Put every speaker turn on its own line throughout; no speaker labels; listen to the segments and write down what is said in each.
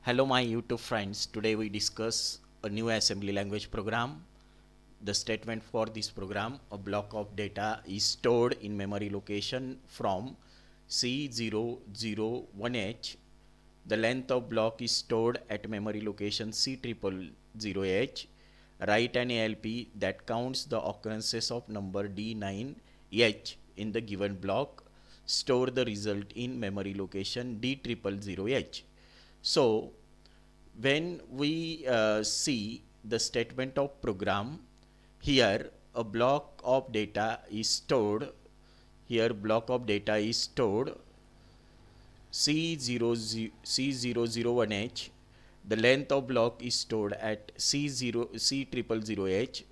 Hello my YouTube friends, today we discuss a new assembly language program. The statement for this program, a block of data is stored in memory location from C001H. The length of block is stored at memory location C000H. Write an ALP that counts the occurrences of number D9H in the given block. Store the result in memory location D000H. So when we see the statement of program, here a block of data is stored. Here block of data is stored C001H. The length of block is stored at C000H.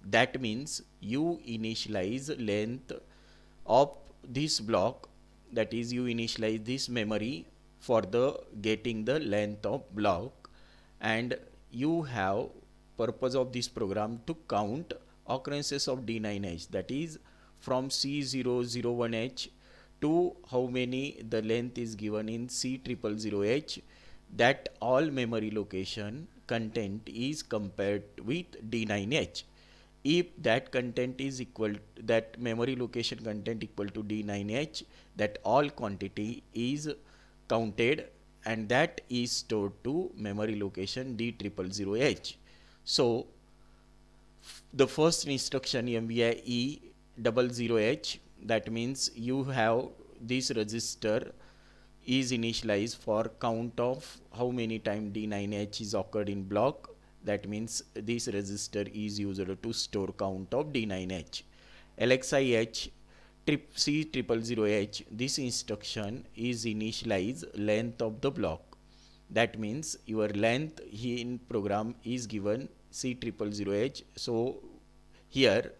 That means you initialize length of this block, that is you initialize this memory for the getting the length of block, and you have purpose of this program to count occurrences of D9H, that is from C001H to how many the length is given in C000H, that all memory location content is compared with D9H. If that content is equal, that memory location content equal to D9H, that all quantity is counted and that is stored to memory location D000H. So the first instruction MVI E00H, that means you have this register is initialized for count of how many time D9H is occurred in block. That means this register is used to store count of D9H. LXIH C000H, this instruction is initialize length of the block. That means your length in program is given C000H. So here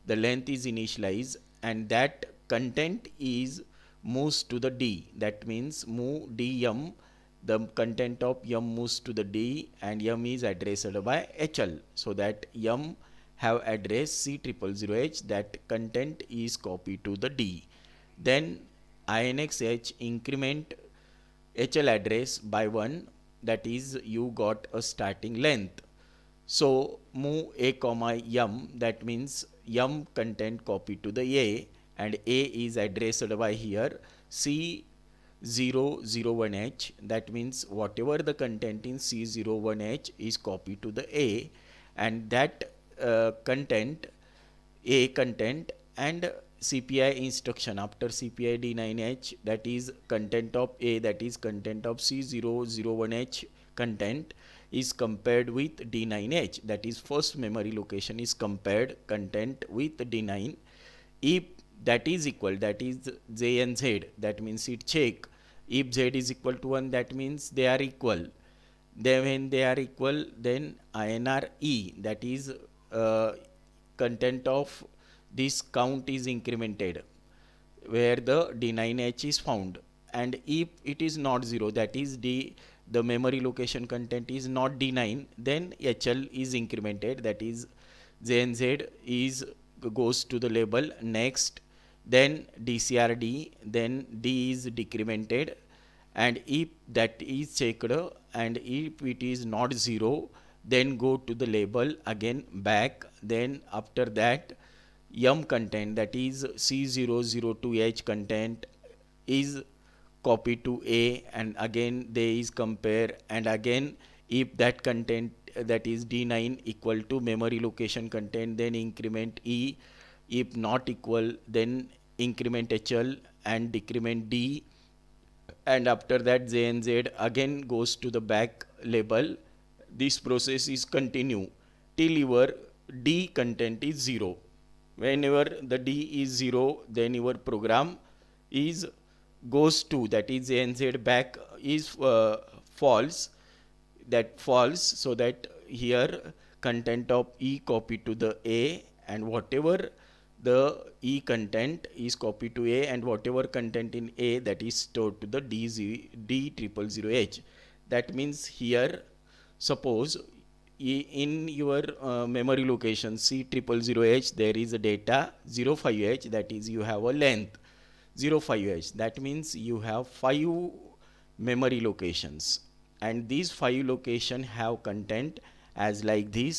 the length is initialized and that content is moves to the D. That means move dm. The content of m moves to the D and m is addressed by HL. So that m have address C000H, that content is copied to the D. Then INXH increment HL address by 1, that is you got a starting length. So move a comma m, that means m content copy to the a, and a is addressed by here C001H, that means whatever the content in C01H is copied to the a, and that content a content and CPI instruction after CPI D9H, that is content of a, that is content of C001H content is compared with D9H, that is first memory location is compared content with D9. If that is equal, that is J and Z, that means it check. If Z is equal to 1, that means they are equal. Then when they are equal, then INR E, that is content of this count is incremented where the D9H is found. And if it is not 0, that is the memory location content is not D9, then HL is incremented, that is JNZ is goes to the label next, then DCRD, then D is decremented, and if that is checked and if it is not 0, then go to the label again back. Then after that m content, that is C002H content is copied to a, and again there is compare, and again if that content that is D9 equal to memory location content, then increment E. If not equal, then increment HL and decrement D, and after that J and Z again goes to the back label. This process is continue till your D content is 0. Whenever the D is 0, then your program is goes to, that is J and Z back is false, that false, so that here content of E copied to the A, and whatever the E content is copied to A, and whatever content in A, that is stored to the D000H. That means here suppose in your memory location C000H there is a data 05H, that is you have a length 05H, that means you have 5 memory locations, and these 5 location have content as like this.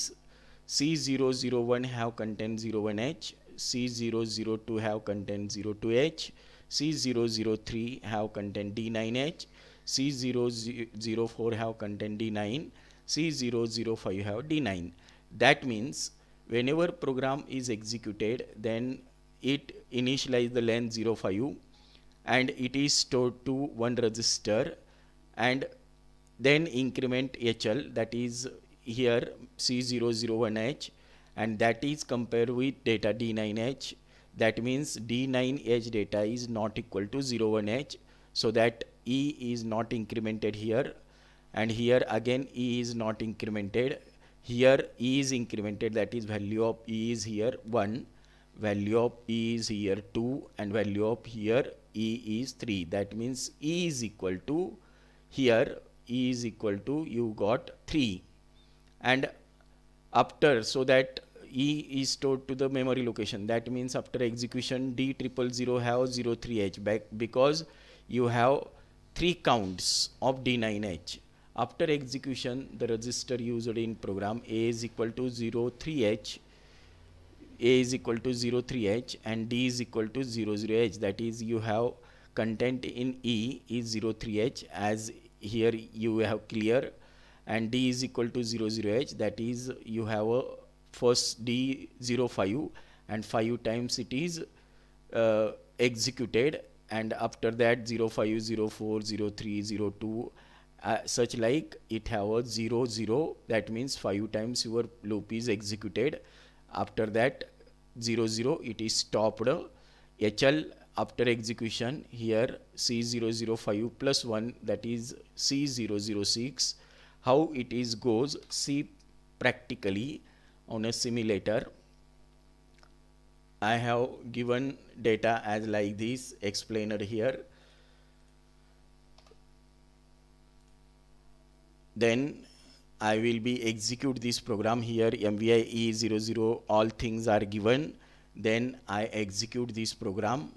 C001 have content 01H, C002 have content 02H, C003 have content D9H, C004 have content D9, C005 have D9. That means whenever program is executed, then it initialize the length 05 and it is stored to one register, and then increment HL, that is here C001H, and that is compared with data D9H. That means D9H data is not equal to 01H, so that E is not incremented here, and here again E is not incremented. Here E is incremented, that is value of E is here 1, value of E is here 2, and value of here E is 3. That means E is equal to, here E is equal to, you got 3. And after, so that E is stored to the memory location, that means after execution D000 have 03H back, because you have 3 counts of D9H. After execution, the register used in program A is equal to 03H, A is equal to 03H, and D is equal to 00H. That is, you have content in E is 03H, as here you have clear, and D is equal to 00H. That is, you have a first D05, and 5 times it is executed, and after that 05, 04, 03, 02, such like it have a 00. That means 5 times your loop is executed. After that 00 it is stopped. HL after execution, here C005 plus 1, that is C006. How it is goes, see practically on a simulator. I have given data as like this, explained here. Then I will be execute this program here, MVI E00, all things are given. Then I execute this program.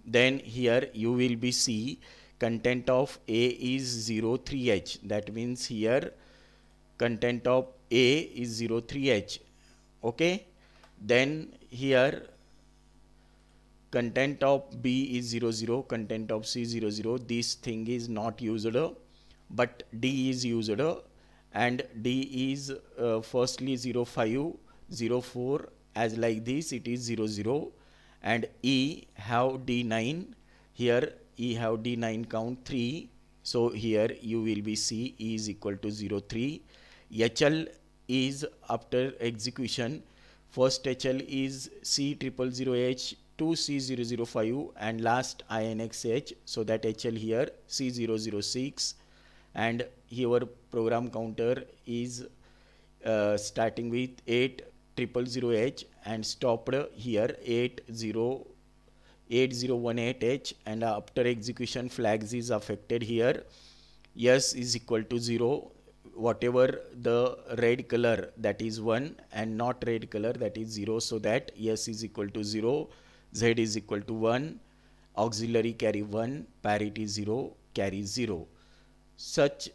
Then here you will be see content of A is 03H. That means here content of A is 03H. Okay. Then here content of B is 00, content of C 00. This thing is not used, but D is used, and D is firstly 05, 04, as like this it is 00, and E have D9. Here E have D9 count 3. So here you will be C E is equal to 03. HL is after execution. First HL is C000H to C005, and last INXH, so that HL here C006, and your program counter is starting with 8000H and stopped here 8018H, and after execution flags is affected here. S is equal to 0, whatever the red color, that is 1, and not red color, that is 0, so that S is equal to 0, Z is equal to 1, auxiliary carry 1, parity 0, carry 0, such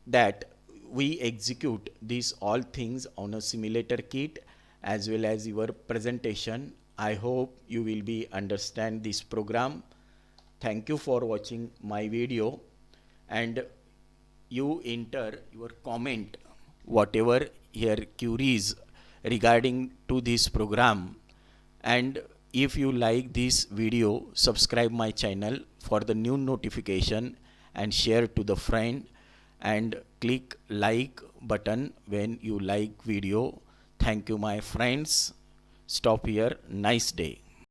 that we execute these all things on a simulator kit as well as your presentation. I hope you will be understand this program. Thank you for watching my video, and you enter your comment whatever your queries regarding to this program. And if you like this video, subscribe my channel for the new notification, and share to the friend, and click like button when you like video. Thank you my friends. Stop here. Nice day.